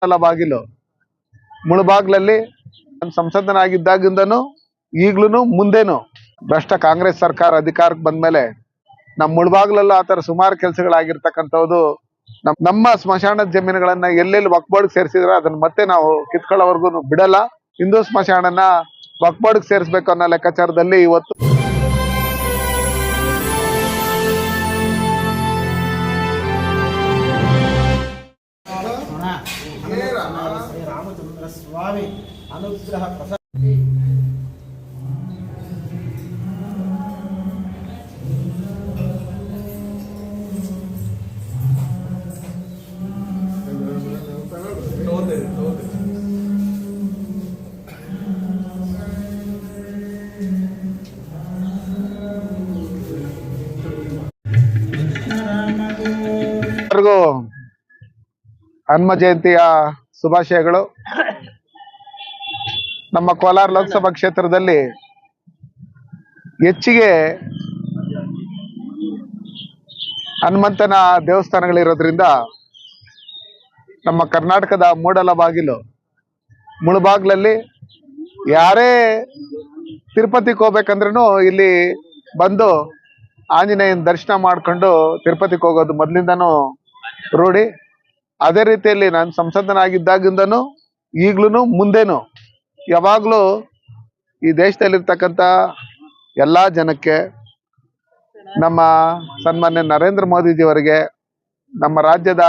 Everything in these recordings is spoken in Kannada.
ಬಾಗಿಲು ಮುಳಬಾಗ್ಲಲ್ಲಿ ಸಂಸದನಾಗಿದ್ದಾಗಿಂದನು ಈಗ್ಲೂ ಮುಂದೇನು ಭ್ರಷ್ಟ ಕಾಂಗ್ರೆಸ್ ಸರ್ಕಾರ ಅಧಿಕಾರಕ್ಕೆ ಬಂದ್ಮೇಲೆ ನಮ್ಮ ಮುಳಬಾಗ್ಲಲ್ಲೂ ಆತರ ಸುಮಾರು ಕೆಲಸಗಳಾಗಿರ್ತಕ್ಕಂಥದ್ದು. ನಮ್ಮ ಸ್ಮಶಾನದ ಜಮೀನುಗಳನ್ನ ಎಲ್ಲೆಲ್ಲಿ ವಕ್ಫ್ ಬೋರ್ಡ್ ಸೇರಿಸಿದ್ರೆ ಅದನ್ನ ಮತ್ತೆ ನಾವು ಕಿತ್ಕೊಳ್ಳೋವರೆಗೂ ಬಿಡಲ್ಲ. ಹಿಂದೂ ಸ್ಮಶಾನನ ವಕ್ಫ್ ಬೋರ್ಡ್ ಸೇರಿಸಬೇಕು ಅನ್ನೋ ಲೆಕ್ಕಾಚಾರದಲ್ಲಿ ಇವತ್ತು ರಾಮಚಂದ್ರ ಸ್ವಾಮಿ ಅನುಗ್ರಹ ಪ್ರಸಾದ ಹನುಮ ಜಯಂತಿಯ ಶುಭಾಶಯಗಳು. ನಮ್ಮ ಕೋಲಾರ ಲೋಕಸಭಾ ಕ್ಷೇತ್ರದಲ್ಲಿ ಹೆಚ್ಚಿಗೆ ಹನುಮಂತನ ದೇವಸ್ಥಾನಗಳಿರೋದ್ರಿಂದ ನಮ್ಮ ಕರ್ನಾಟಕದ ಮೂಡಲ ಬಾಗಿಲು ಮುಳಬಾಗ್ಲಲ್ಲಿ ಯಾರೇ ತಿರುಪತಿಗೆ ಹೋಗ್ಬೇಕಂದ್ರೂ ಇಲ್ಲಿ ಬಂದು ಆಂಜನೇಯನ ದರ್ಶನ ಮಾಡ್ಕೊಂಡು ತಿರುಪತಿಗೆ ಹೋಗೋದು ಮೊದಲಿಂದನೂ ರೂಢಿ. ಅದೇ ರೀತಿಯಲ್ಲಿ ನಾನು ಸಂಸದನಾಗಿದ್ದಾಗಿಂದನು ಈಗ್ಲೂ ಮುಂದೇನು ಯಾವಾಗ್ಲೂ ಈ ದೇಶದಲ್ಲಿರ್ತಕ್ಕಂಥ ಎಲ್ಲಾ ಜನಕ್ಕೆ, ನಮ್ಮ ಸನ್ಮಾನ್ಯ ನರೇಂದ್ರ ಮೋದಿಜಿಯವರಿಗೆ, ನಮ್ಮ ರಾಜ್ಯದ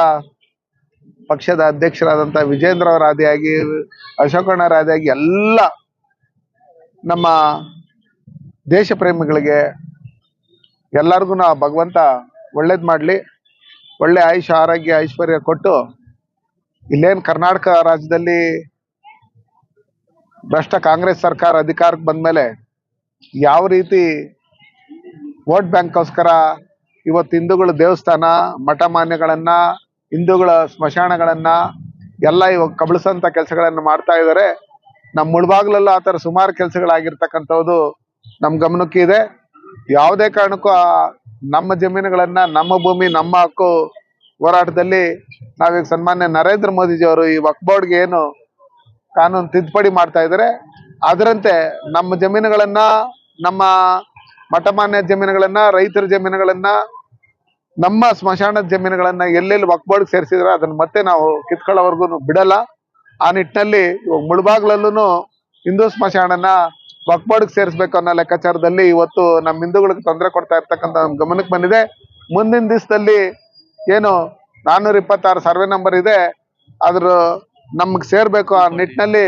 ಪಕ್ಷದ ಅಧ್ಯಕ್ಷರಾದಂಥ ವಿಜೇಂದ್ರ ಅವರ ಆದಿಯಾಗಿ, ಅಶೋಕಣ್ಣರ ಆದಿಯಾಗಿ ಎಲ್ಲ ನಮ್ಮ ದೇಶ ಪ್ರೇಮಿಗಳಿಗೆ ಎಲ್ಲರಿಗೂ ಭಗವಂತ ಒಳ್ಳೇದ್ ಮಾಡ್ಲಿ, ಒಳ್ಳೆ ಆಯುಷ ಆರೋಗ್ಯ ಐಶ್ವರ್ಯ ಕೊಟ್ಟು ಇಲ್ಲೇನು ಕರ್ನಾಟಕ ರಾಜ್ಯದಲ್ಲಿ ಭ್ರಷ್ಟ ಕಾಂಗ್ರೆಸ್ ಸರ್ಕಾರ ಅಧಿಕಾರಕ್ಕೆ ಬಂದ್ಮೇಲೆ ಯಾವ ರೀತಿ ವೋಟ್ ಬ್ಯಾಂಕ್ಗೋಸ್ಕರ ಇವತ್ತು ಹಿಂದೂಗಳ ದೇವಸ್ಥಾನ ಮಠ ಮಾನ್ಯಗಳನ್ನ, ಹಿಂದೂಗಳ ಸ್ಮಶಾನಗಳನ್ನ ಎಲ್ಲ ಇವಾಗ ಕಬಳಿಸಂತ ಕೆಲಸಗಳನ್ನ ಮಾಡ್ತಾ ಇದ್ದಾರೆ. ನಮ್ಮ ಮುಳಬಾಗ್ಲಲ್ಲೂ ಆತರ ಸುಮಾರು ಕೆಲಸಗಳಾಗಿರ್ತಕ್ಕಂಥದ್ದು ನಮ್ಮ ಗಮನಕ್ಕೆ ಇದೆ. ಯಾವುದೇ ಕಾರಣಕ್ಕೂ ನಮ್ಮ ಜಮೀನುಗಳನ್ನ, ನಮ್ಮ ಭೂಮಿ ನಮ್ಮ ಹಕ್ಕು ಹೋರಾಟದಲ್ಲಿ ನಾವೀಗ ಸನ್ಮಾನ್ಯ ನರೇಂದ್ರ ಮೋದಿಜಿಯವರು ಈ ವಕ್ಫ್ ಬೋರ್ಡ್ಗೆ ಏನು ಕಾನೂನು ತಿದ್ದುಪಡಿ ಮಾಡ್ತಾ ಇದ್ದಾರೆ ಅದರಂತೆ ನಮ್ಮ ಜಮೀನುಗಳನ್ನ, ನಮ್ಮ ಮಠಮಾನ್ಯ ಜಮೀನುಗಳನ್ನ, ರೈತರ ಜಮೀನುಗಳನ್ನ, ನಮ್ಮ ಸ್ಮಶಾನದ ಜಮೀನುಗಳನ್ನ ಎಲ್ಲೆಲ್ಲಿ ವಕ್ಫ್ ಬೋರ್ಡ್ ಸೇರಿಸಿದ್ರೆ ಅದನ್ನ ಮತ್ತೆ ನಾವು ಕಿತ್ಕೊಳ್ಳೋವರೆಗೂ ಬಿಡಲ್ಲ. ಆ ನಿಟ್ಟಿನಲ್ಲಿ ಮುಳಬಾಗ್ಲಲ್ಲೂ ಹಿಂದೂ ಸ್ಮಶಾನನ ವಕ್ಫ್ ಬೋರ್ಡ್ ಸೇರಿಸ್ಬೇಕು ಅನ್ನೋ ಲೆಕ್ಕಾಚಾರದಲ್ಲಿ ಇವತ್ತು ನಮ್ಮ ಹಿಂದೂಗಳಿಗೆ ತೊಂದರೆ ಕೊಡ್ತಾ ಇರ್ತಕ್ಕಂಥ ಗಮನಕ್ಕೆ ಬಂದಿದೆ. ಮುಂದಿನ ದಿವಸದಲ್ಲಿ ಏನು 426 ಸರ್ವೆ ನಂಬರ್ ಇದೆ, ಅದ್ರ ನಮ್ಗೆ ಸೇರ್ಬೇಕು. ಆ ನಿಟ್ಟಿನಲ್ಲಿ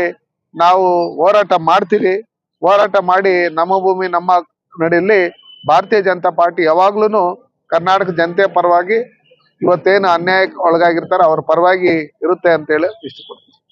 ನಾವು ಹೋರಾಟ ಮಾಡ್ತೀವಿ. ಹೋರಾಟ ಮಾಡಿ ನಮ್ಮ ಭೂಮಿ ನಮ್ಮ ನಡೆಯಲ್ಲಿ ಭಾರತೀಯ ಜನತಾ ಪಾರ್ಟಿ ಯಾವಾಗ್ಲೂ ಕರ್ನಾಟಕ ಜನತೆಯ ಪರವಾಗಿ, ಇವತ್ತೇನು ಅನ್ಯಾಯಕ್ಕೆ ಒಳಗಾಗಿರ್ತಾರ ಅವ್ರ ಪರವಾಗಿ ಇರುತ್ತೆ ಅಂತೇಳಿ ಇಷ್ಟಪಡ್ತೀನಿ.